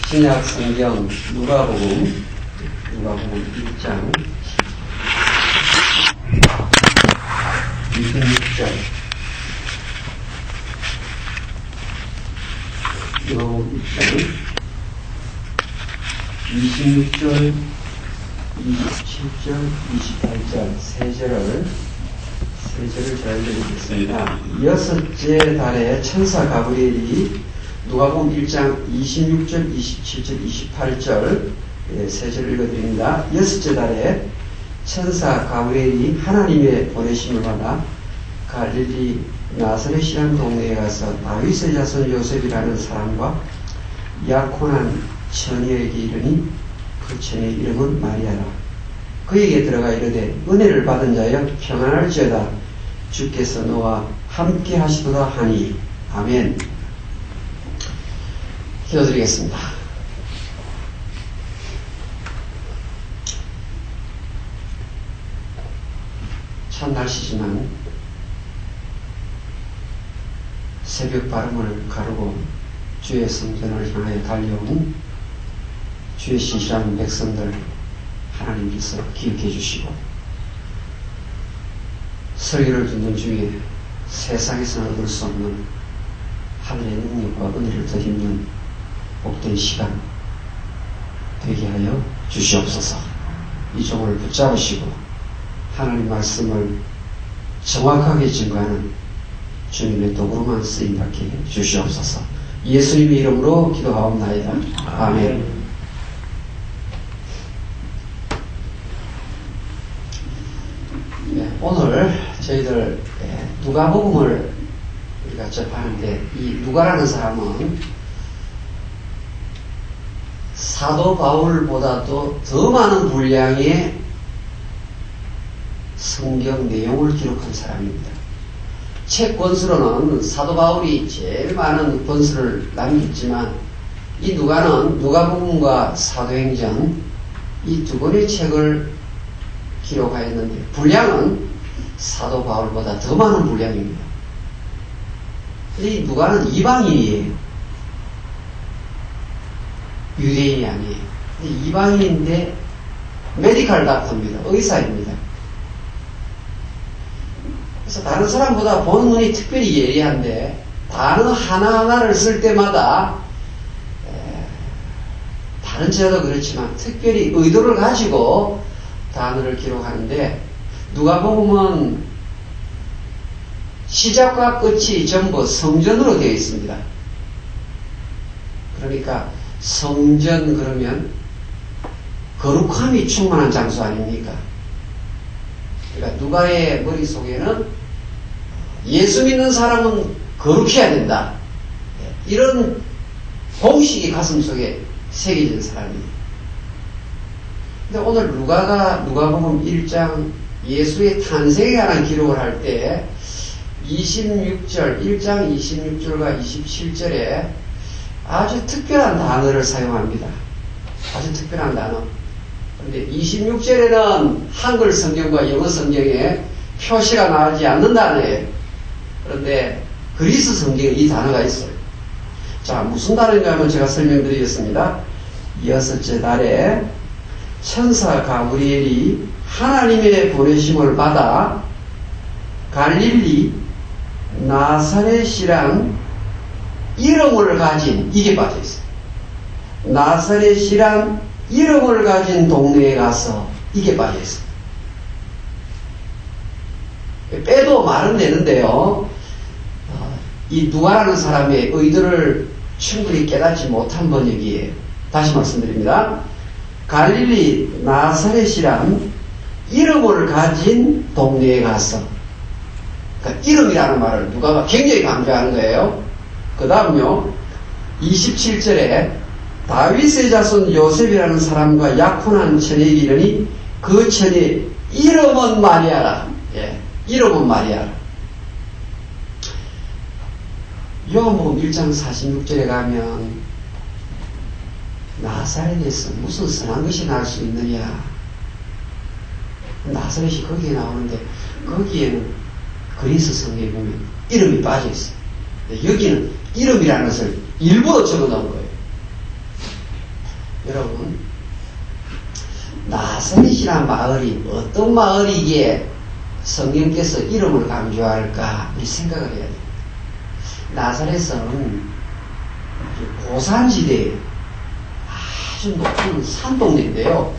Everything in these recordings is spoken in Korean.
신약 성경 누가복음 1장 26절 누가복음 1장 26절 27절 28절 세 절을 잘 읽겠습니다. 여섯째 달에 천사 가브리엘이 누가복음 1장 26절, 27절, 28절 세 절 읽어드립니다. 여섯째 달에 천사 가브리엘이 하나님의 보내심을 받아 갈릴리 나사렛이라는 동네에 가서 다윗의 자손 요셉이라는 사람과 약혼한 처녀에게 이르니 그 처녀의 이름은 마리아라. 그에게 들어가 이르되 은혜를 받은 자여 평안할지어다. 주께서 너와 함께 하시도다 하니. 아멘. 기도드리겠습니다. 찬 날씨지만 새벽 발음을 가르고 주의 성전을 향하여 달려온 주의 신실한 백성들 하나님께서 기억해 주시고 설교를 듣는 중에 세상에서는 얻을 수 없는 하늘의 능력과 은혜를 드리는 복된 시간 되게 하여 주시옵소서. 이 종을 붙잡으시고 하나님 말씀을 정확하게 증거하는 주님의 도구로만 쓰임받게 주시옵소서. 예수님의 이름으로 기도하옵나이다. 아멘. 오늘 저희들 누가복음을 우리가 접하는데 이 누가라는 사람은 사도 바울보다도 더 많은 분량의 성경 내용을 기록한 사람입니다. 책 권수로는 사도 바울이 제일 많은 권수를 남겼지만 이 누가는 누가복음과 사도행전 이 두 권의 책을 기록하였는데 분량은 사도 바울보다 더 많은 분량입니다. 이 누가는 이방인이에요. 유대인이 아니에요. 이방인인데 메디컬 닥터입니다. 의사입니다. 그래서 다른 사람보다 보는 눈이 특별히 예리한데 단어 하나하나를 쓸 때마다 다른 제도 그렇지만 특별히 의도를 가지고 단어를 기록하는데 누가복음은 시작과 끝이 전부 성전으로 되어 있습니다. 그러니까 성전 그러면 거룩함이 충만한 장소 아닙니까? 그러니까 누가의 머릿속에는 예수 믿는 사람은 거룩해야 된다. 이런 공식이 가슴속에 새겨진 사람이에요. 근데 오늘 누가복음 1장 예수의 탄생에 관한 기록을 할 때 26절, 1장 26절과 27절에 아주 특별한 단어를 사용합니다. 아주 특별한 단어. 그런데 26절에는 한글 성경과 영어 성경에 표시가 나오지 않는 단어예요. 그런데 그리스 성경에 이 단어가 있어요. 자, 무슨 단어인가 하면 제가 설명드리겠습니다. 여섯째 달에 천사 가브리엘이 하나님의 보내심을 받아 갈릴리 나사렛이란 이름을 가진, 이게 빠져있어요. 나사렛이란 이름을 가진 동네에 가서 이게 빠져있어요. 빼도 말은 되는데요. 이 누가라는 사람의 의도를 충분히 깨닫지 못한 번역이에요. 다시 말씀드립니다. 갈릴리 나사렛이란 이름을 가진 동네에 가서, 그러니까 이름이라는 말을 누가가 굉장히 강조하는 거예요. 그 다음요 27절에 다윗의 자손 요셉이라는 사람과 약혼한 처녀에게 이르니 그 처녀 이름은 마리아라. 예, 이름은 마리아라. 요한복음 1장 46절에 가면 나사렛에서 무슨 선한 것이 날 수 있느냐. 나사렛이 거기에 나오는데 거기에는 그리스 성경에 보면 이름이 빠져있어요. 여기는 이름이라는 것을 일부러 적어놓은 거예요. 여러분, 나사렛이란 마을이 어떤 마을이기에 성령께서 이름을 강조할까 우리 생각을 해야 돼요. 나사렛은 고산지대에 아주 높은 산동네인데요.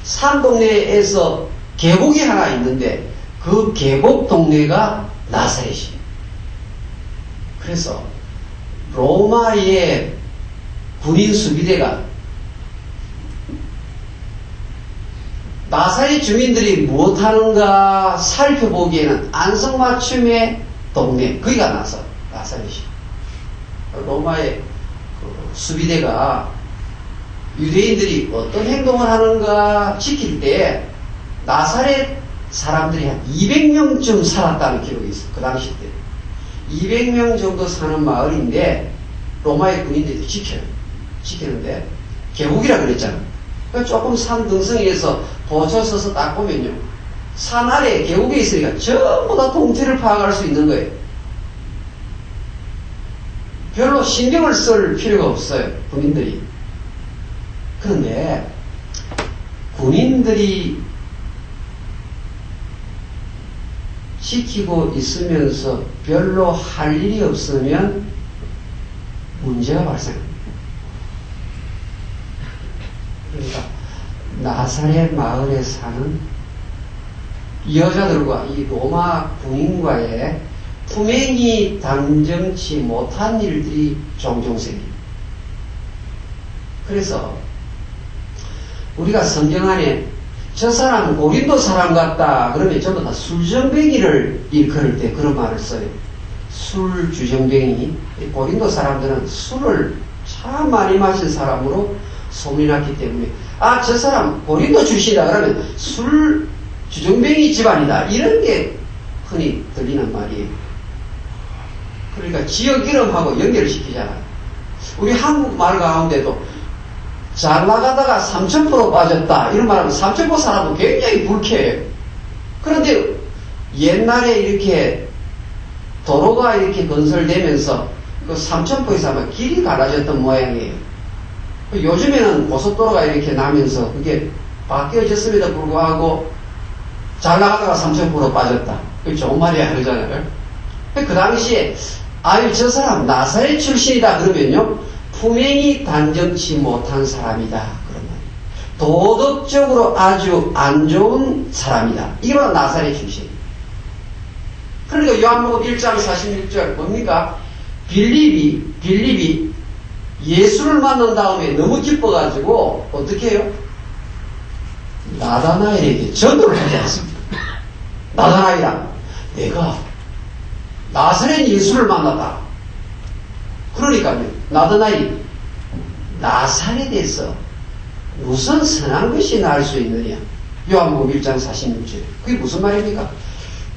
산동네에서 계곡이 하나 있는데 그 계곡 동네가 나사렛이에요. 그래서 로마의 군인 수비대가 나사렛 주민들이 무엇하는가 살펴보기에는 안성맞춤의 동네, 거기가 나사렛이. 로마의 그 수비대가 유대인들이 어떤 행동을 하는가 지킬 때 나사렛 사람들이 한 200명쯤 살았다는 기록이 있어요. 그 당시 때. 200명 정도 사는 마을인데 로마의 군인들이 지키는데 계곡이라 그랬잖아. 그러니까 조금 산 등성이에서 보초 서서 딱 보면요, 산 아래에 계곡에 있으니까 전부 다 동태를 파악할 수 있는 거예요. 별로 신경을 쓸 필요가 없어요, 군인들이. 그런데 군인들이 지키고 있으면서 별로 할 일이 없으면 문제가 발생합니다. 그러니까 나사렛 마을에 사는 여자들과 이 로마 군인과의 품행이 당정치 못한 일들이 종종 생깁니다. 그래서 우리가 성경 안에 저 사람 고린도 사람 같다 그러면 전부 다 술정뱅이를 일컬을 때 그런 말을 써요. 술주정뱅이. 고린도 사람들은 술을 참 많이 마신 사람으로 소문이 났기 때문에 저 사람 고린도 출신이다 그러면 술주정뱅이 집안이다 이런 게 흔히 들리는 말이에요. 그러니까 지역 이름하고 연결을 시키잖아요. 우리 한국말 가운데도 잘 나가다가 3000% 빠졌다 이런 말하면 3000% 사람은 굉장히 불쾌해요. 그런데 옛날에 이렇게 도로가 이렇게 건설되면서 그 3000%에서 아마 길이 갈라졌던 모양이에요. 요즘에는 고속도로가 이렇게 나면서 그게 바뀌어졌음에도 불구하고 잘 나가다가 3000% 빠졌다. 그게 좋은 말이 아니잖아요. 그 당시에 저 사람 나사렛 출신이다 그러면요, 품행이 단정치 못한 사람이다 그런 말이에요. 도덕적으로 아주 안 좋은 사람이다. 이거는 나사렛 출신이에요. 그러니까 요한복음 1장 46절 뭡니까? 빌립이 예수를 만난 다음에 너무 기뻐가지고 어떻게 해요? 나다나엘에게 전도를 하지 않습니다. 나다나엘아, 내가 나사렛 예수를 만났다. 그러니까 나다나엘이 나사렛에서 무슨 선한 것이 날 수 있느냐? 요한복음 1장 46절. 그게 무슨 말입니까?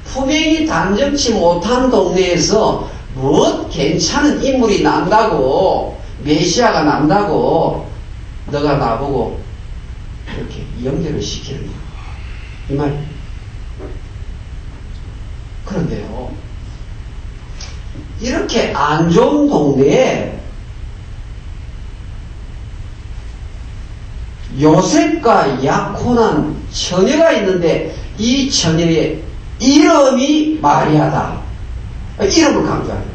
품행이 단정치 못한 동네에서 무엇 괜찮은 인물이 난다고, 메시아가 난다고 너가 나보고 이렇게 연결을 시키는 거야. 이 말이에요. 그런데요, 이렇게 안 좋은 동네에 요셉과 약혼한 처녀가 있는데 이 처녀의 이름이 마리아다. 이름을 강조합니다.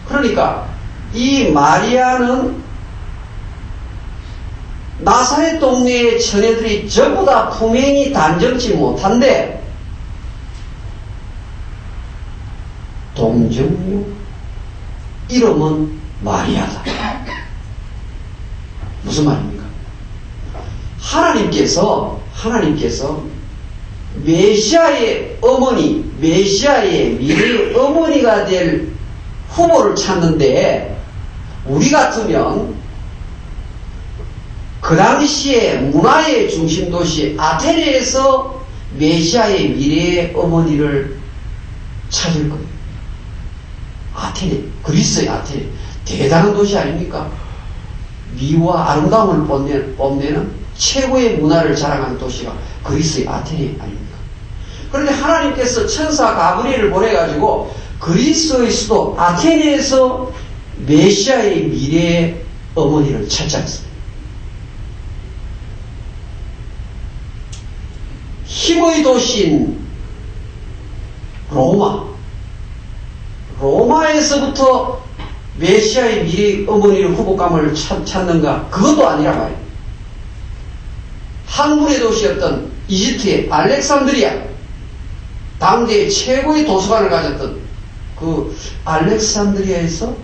그러니까 이 마리아는 나사렛 동네의 처녀들이 전부 다 품행이 단정치 못한데 동정녀 이름은 마리아다. 무슨 말입니까? 하나님께서 메시아의 어머니, 메시아의 미래의 어머니가 될 후보를 찾는데 우리 같으면 그 당시에 문화의 중심도시 아테네에서 메시아의 미래의 어머니를 찾을 거예요. 아테네, 그리스의 아테네. 대단한 도시 아닙니까? 미와 아름다움을 뽐내는 최고의 문화를 자랑하는 도시가 그리스의 아테네 아닙니까? 그런데 하나님께서 천사 가브리엘을 보내가지고 그리스의 수도 아테네에서 메시아의 미래의 어머니를 찾지 않습니다. 힘의 도시인 로마에서부터 메시아의 미래의 어머니를 후보감을 찾는가? 그것도 아니라 말이에요. 학문의 도시였던 이집트의 알렉산드리아, 당대의 최고의 도서관을 가졌던 그 알렉산드리아에서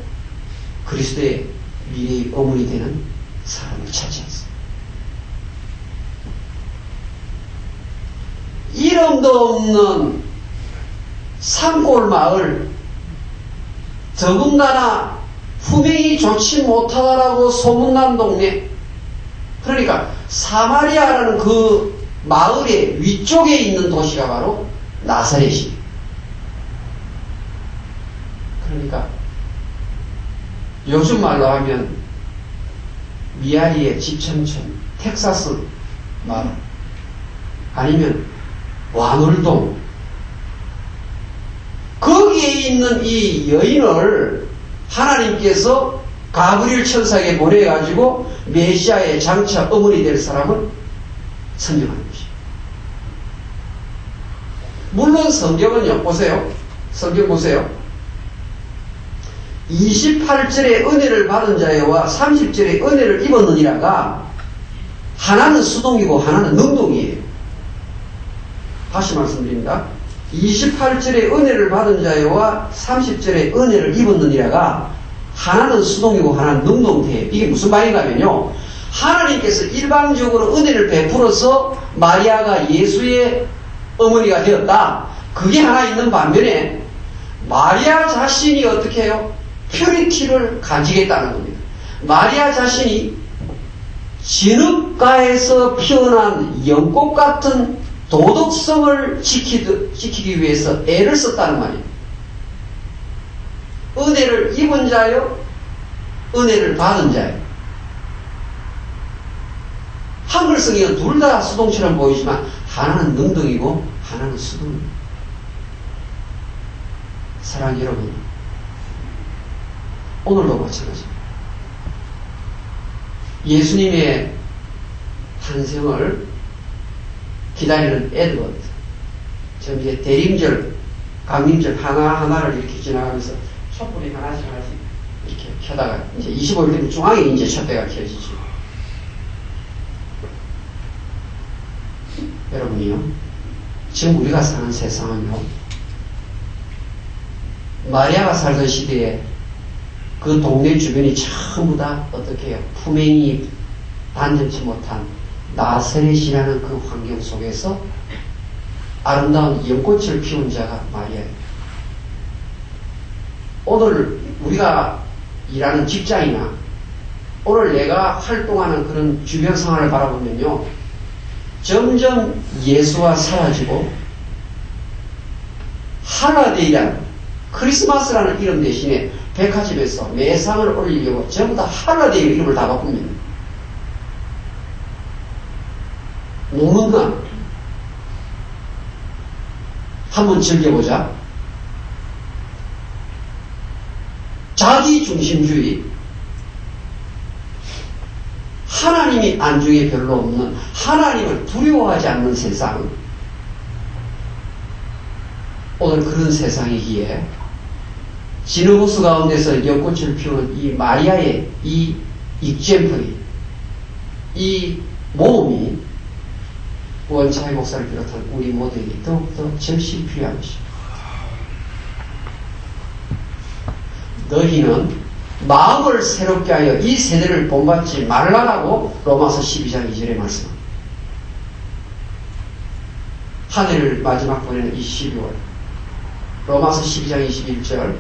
그리스도의 미래의 어머니 되는 사람을 찾지 않습니다. 이름도 없는 산골 마을, 더군다나 후명이 좋지 못하다라고 소문난 동네, 그러니까 사마리아라는 그 마을의 위쪽에 있는 도시가 바로 나사렛입니다. 그러니까 요즘 말로 하면 미아리의 집천천, 텍사스 마을, 아니면 와놀동, 거기에 있는 이 여인을 하나님께서 가브리엘 천사에게 보내가지고 메시아의 장차 어머니 될 사람을 선정하는 것입니다. 물론 성경은요, 보세요. 성경 보세요. 28절의 은혜를 받은 자여와 30절의 은혜를 입었느니라가 하나는 수동이고 하나는 능동이에요. 다시 말씀드립니다. 28절의 은혜를 받은 자여와 30절의 은혜를 입었느니라가 하나는 수동이고 하나는 능동태예요. 이게 무슨 말인가면요, 하나님께서 일방적으로 은혜를 베풀어서 마리아가 예수의 어머니가 되었다. 그게 하나 있는 반면에 마리아 자신이 어떻게 해요? 퓨리티를 가지겠다는 겁니다. 마리아 자신이 진흙가에서 피어난 연꽃 같은 도덕성을 지키기 위해서 애를 썼다는 말이에요. 은혜를 입은 자요, 은혜를 받은 자요. 한글 성경은 둘 다 수동처럼 보이지만 하나는 능동이고 하나는 수동입니다. 사랑하는 여러분, 오늘도 마찬가지입니다. 예수님의 탄생을 기다리는 에드워드, 지금 이제 대림절, 강림절 하나하나를 이렇게 지나가면서 촛불이 하나씩 이렇게 켜다가 이제 25일 되면 중앙에 이제 촛대가 켜지죠. 여러분이요, 지금 우리가 사는 세상은요, 마리아가 살던 시대에 그 동네 주변이 전부 다 어떻게 해요? 품행이 단전치 못한 나사렛이라는 그 환경 속에서 아름다운 연꽃을 피운 자가 마리아예요. 오늘 우리가 일하는 직장이나 오늘 내가 활동하는 그런 주변 상황을 바라보면요, 점점 예수와 사라지고 할라데이라는 크리스마스라는 이름 대신에 백화점에서 매상을 올리려고 전부 다 할라데이 이름을 다 바꿉니다. 노는가? 한번 즐겨보자. 자기중심주의, 하나님이 안중에 별로 없는, 하나님을 두려워하지 않는 세상, 오늘 그런 세상이기에 진흙호수 가운데서 연꽃을 피우는 이 마리아의 이 익젬플이, 이 모험이 원차의 목사를 비롯한 우리 모두에게 더욱더 절실히 필요한 것입니다. 너희는 마음을 새롭게 하여 이 세대를 본받지 말라라고 로마서 12장 2절에 말씀합니다. 한 해를 마지막 보내는 이 12월, 로마서 12장 21절,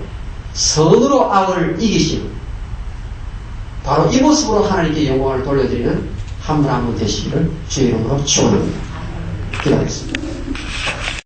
선으로 악을 이기시는, 바로 이 모습으로 하나님께 영광을 돌려드리는 한 분 한 분 되시기를 주의 이름으로 축원합니다. 기도하겠습니다.